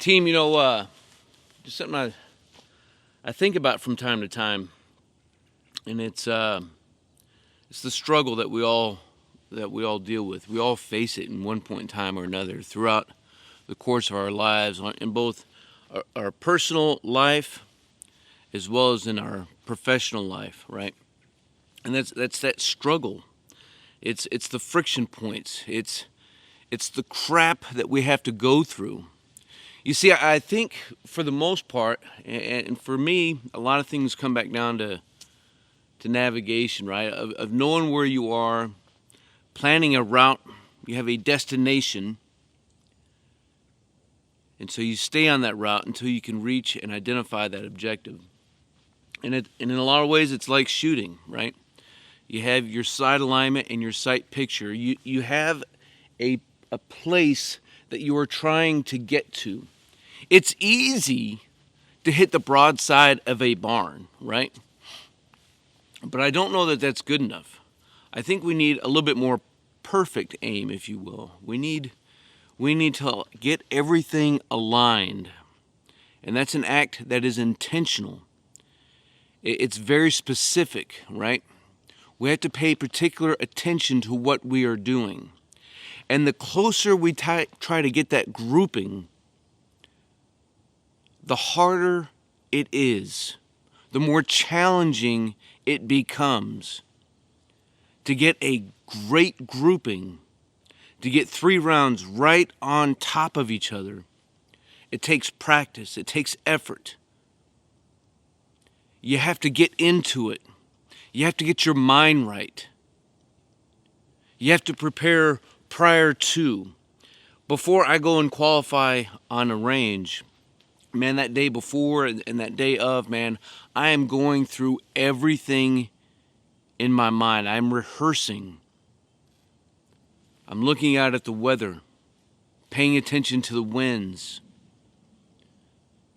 Team, just something I think about from time to time, and it's the struggle that we all deal with. We all face it in one point in time or another throughout the course of our lives, in both our personal life as well as in our professional life, right? And that's that struggle. It's the friction points. It's the crap that we have to go through. You see, I think for the most part, and for me, a lot of things come back down to navigation, right? Of knowing where you are, planning a route. You have a destination, and so you stay on that route until you can reach and identify that objective. And in a lot of ways, it's like shooting, right? You have your sight alignment and your sight picture. You have a place that you are trying to get to. It's easy to hit the broadside of a barn, right? But I don't know that that's good enough. I think we need a little bit more perfect aim, if you will. We need to get everything aligned. And that's an act that is intentional. It's very specific, right? We have to pay particular attention to what we are doing. And the closer we try to get that grouping, the harder it is, the more challenging it becomes to get a great grouping, to get 3 rounds right on top of each other. It takes practice, it takes effort. You have to get into it. You have to get your mind right. You have to prepare prior to. Before I go and qualify on a range, man, that day before and that day of, man, I am going through everything in my mind. I'm rehearsing. I'm looking out at the weather, paying attention to the winds,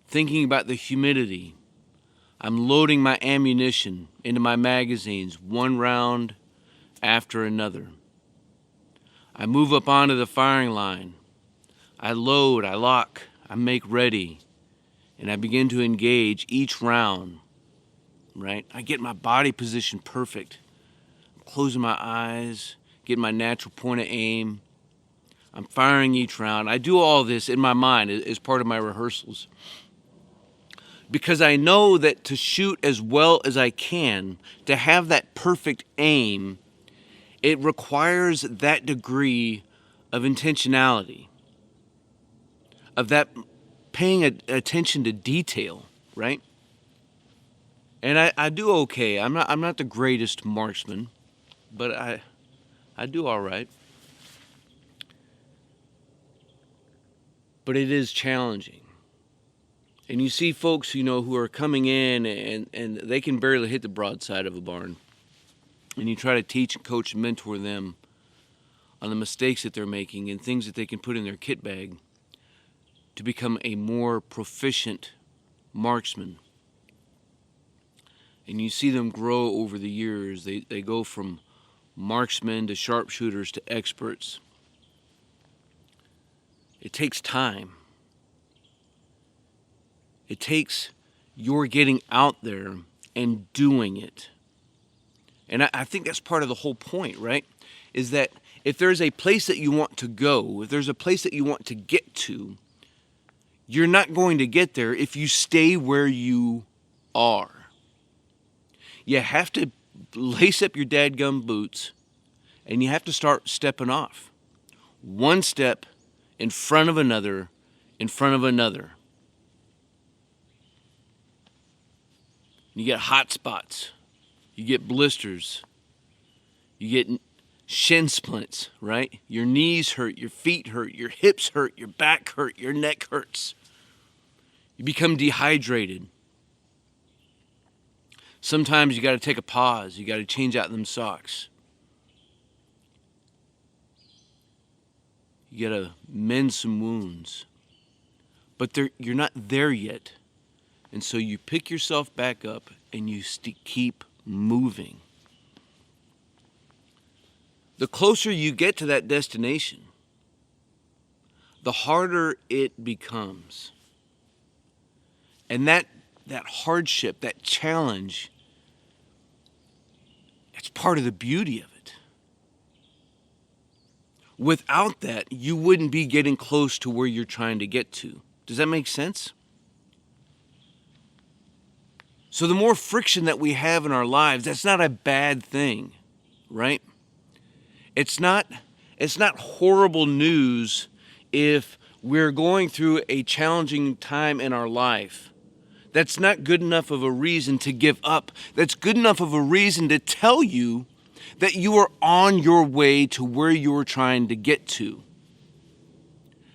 thinking about the humidity. I'm loading my ammunition into my magazines, one round after another. I move up onto the firing line. I load, I lock, I make ready, and I begin to engage each round, right? I get my body position perfect. I'm closing my eyes, getting my natural point of aim. I'm firing each round. I do all this in my mind as part of my rehearsals, because I know that to shoot as well as I can, to have that perfect aim, it requires that degree of intentionality, of that paying attention to detail, right? And I do okay. I'm not the greatest marksman, but I do all right. But it is challenging. And you see folks, who are coming in and they can barely hit the broadside of a barn. And you try to teach and coach and mentor them on the mistakes that they're making and things that they can put in their kit bag to become a more proficient marksman. And you see them grow over the years. They go from marksmen to sharpshooters to experts. It takes time. It takes your getting out there and doing it. And I think that's part of the whole point, right? Is that if there's a place that you want to go, if there's a place that you want to get to, you're not going to get there if you stay where you are. You have to lace up your dadgum boots and you have to start stepping off. One step in front of another, in front of another. You get hot spots. You get blisters. You get shin splints, right? Your knees hurt, your feet hurt, your hips hurt, your back hurt, your neck hurts. You become dehydrated. Sometimes you got to take a pause. You got to change out them socks. You got to mend some wounds. But you're not there yet. And so you pick yourself back up and you keep moving. The closer you get to that destination, the harder it becomes. And that hardship, that challenge, it's part of the beauty of it. Without that, you wouldn't be getting close to where you're trying to get to. Does that make sense? So the more friction that we have in our lives, that's not a bad thing, right? It's not horrible news if we're going through a challenging time in our life. That's not good enough of a reason to give up. That's good enough of a reason to tell you that you are on your way to where you're trying to get to.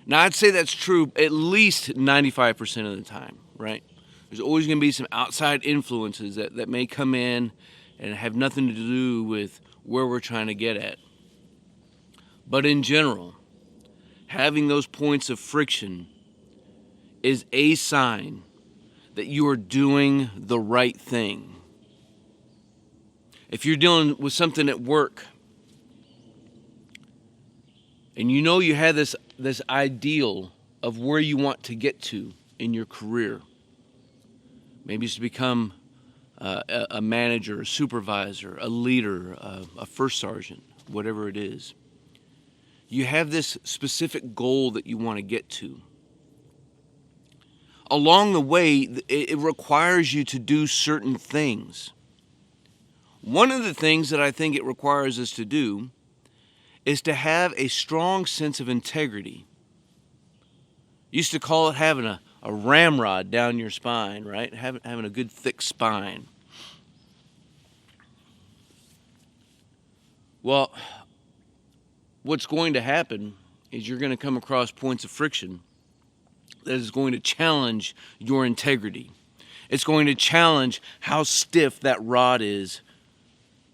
Now, I'd say that's true at least 95% of the time, right? There's always going to be some outside influences that may come in and have nothing to do with where we're trying to get at. But in general, having those points of friction is a sign that you are doing the right thing. If you're dealing with something at work and you know you have this ideal of where you want to get to in your career, maybe it's to become a manager, a supervisor, a leader, a first sergeant, whatever it is. You have this specific goal that you want to get to. Along the way, it requires you to do certain things. One of the things that I think it requires us to do is to have a strong sense of integrity. Used to call it having a ramrod down your spine, right? Having a good thick spine. Well, what's going to happen is you're going to come across points of friction that is going to challenge your integrity. It's going to challenge how stiff that rod is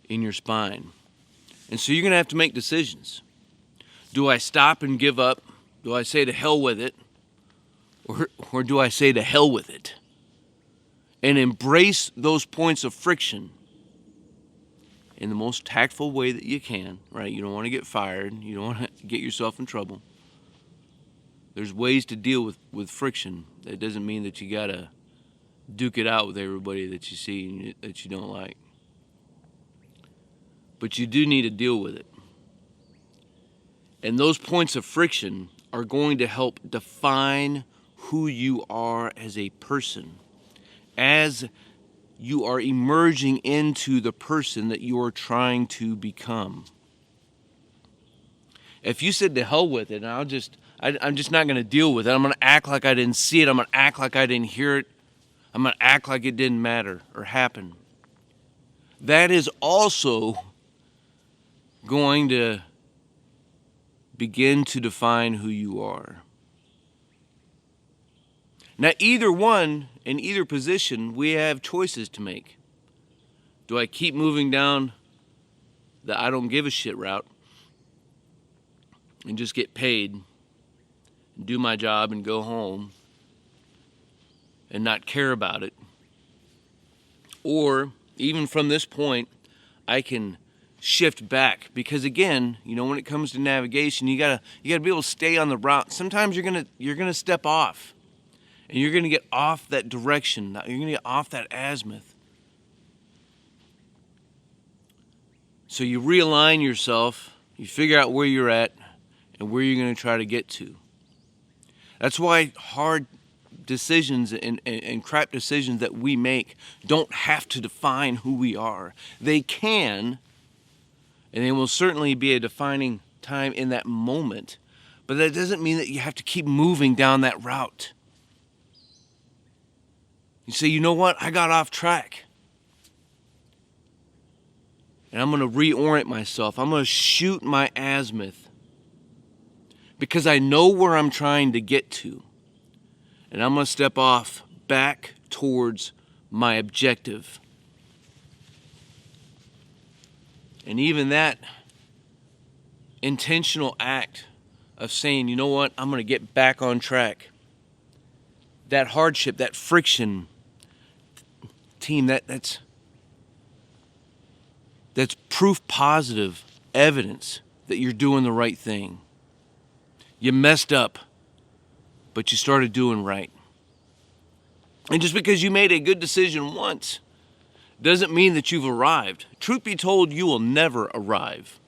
in your spine. And so you're going to have to make decisions. Do I stop and give up? Do I say to hell with it? Or do I say to hell with it? And embrace those points of friction in the most tactful way that you can, right? You don't want to get fired. You don't want to get yourself in trouble. There's ways to deal with friction. That doesn't mean that you got to duke it out with everybody that you see and that you don't like. But you do need to deal with it. And those points of friction are going to help define who you are as a person, as you are emerging into the person that you are trying to become. If you said to hell with it, and I'm just not going to deal with it. I'm going to act like I didn't see it. I'm going to act like I didn't hear it. I'm going to act like it didn't matter or happen. That is also going to begin to define who you are. Now, either one, in either position, we have choices to make. Do I keep moving down the I don't give a shit route and just get paid, do my job and go home and not care about it? Or even from this point, I can shift back, because again, when it comes to navigation, you gotta be able to stay on the route. Sometimes you're gonna step off, and you're gonna get off that direction. You're gonna get off that azimuth. So you realign yourself. You figure out where you're at and where you're gonna try to get to. That's why hard decisions and crap decisions that we make don't have to define who we are. They can, and they will certainly be a defining time in that moment, but that doesn't mean that you have to keep moving down that route. You say, you know what? I got off track. And I'm going to reorient myself. I'm going to shoot my azimuth, because I know where I'm trying to get to. And I'm going to step off back towards my objective. And even that intentional act of saying, you know what, I'm going to get back on track. That hardship, that friction, team, that's proof positive evidence that you're doing the right thing. You messed up, but you started doing right. And just because you made a good decision once doesn't mean that you've arrived. Truth be told, you will never arrive.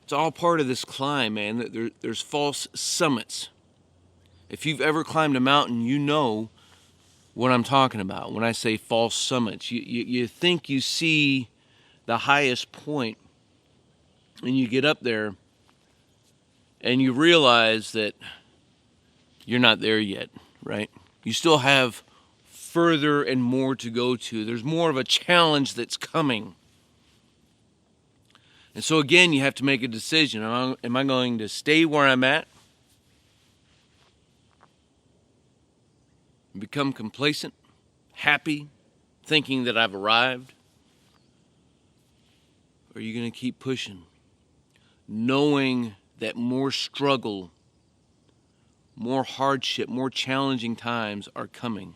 It's all part of this climb, man. There's false summits. If you've ever climbed a mountain, you know what I'm talking about when I say false summits. You think you see the highest point, and you get up there, and you realize that you're not there yet, right? You still have further and more to go to. There's more of a challenge that's coming. And so again, you have to make a decision. Am I going to stay where I'm at and become complacent, happy, thinking that I've arrived? Or are you going to keep pushing, knowing that more struggle, more hardship, more challenging times are coming?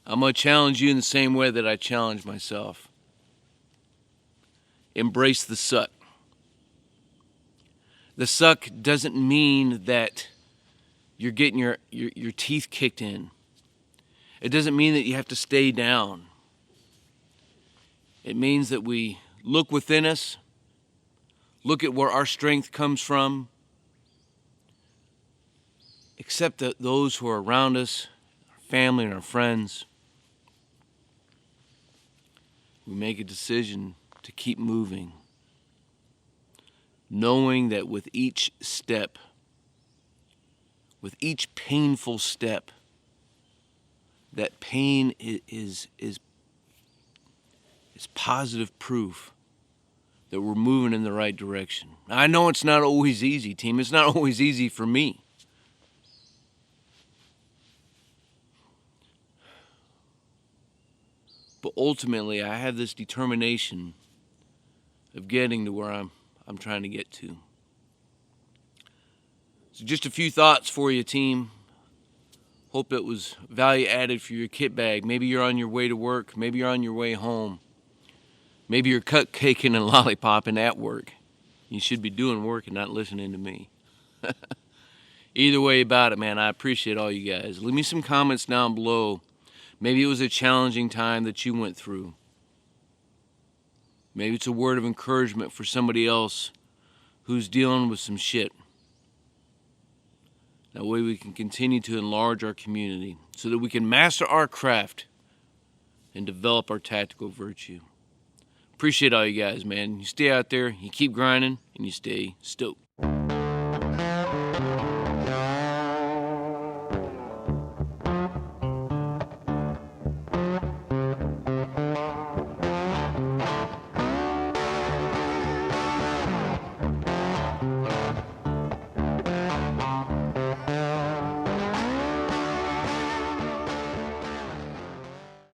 I'm going to challenge you in the same way that I challenge myself. Embrace the suck. The suck doesn't mean that you're getting your teeth kicked in. It doesn't mean that you have to stay down. It means that we look within us, look at where our strength comes from, accept those who are around us, our family and our friends. We make a decision to keep moving, knowing that with each step, with each painful step, that pain is positive proof that we're moving in the right direction. I know it's not always easy, team. It's not always easy for me. But ultimately, I have this determination of getting to where I'm trying to get to. So just a few thoughts for you, team. Hope it was value added for your kit bag. Maybe you're on your way to work. Maybe you're on your way home. Maybe you're cupcaking and lollipopping at work. You should be doing work and not listening to me. Either way about it, man, I appreciate all you guys. Leave me some comments down below. Maybe it was a challenging time that you went through. Maybe it's a word of encouragement for somebody else who's dealing with some shit. That way we can continue to enlarge our community so that we can master our craft and develop our tactical virtue. Appreciate all you guys, man. You stay out there, you keep grinding, and you stay stoked.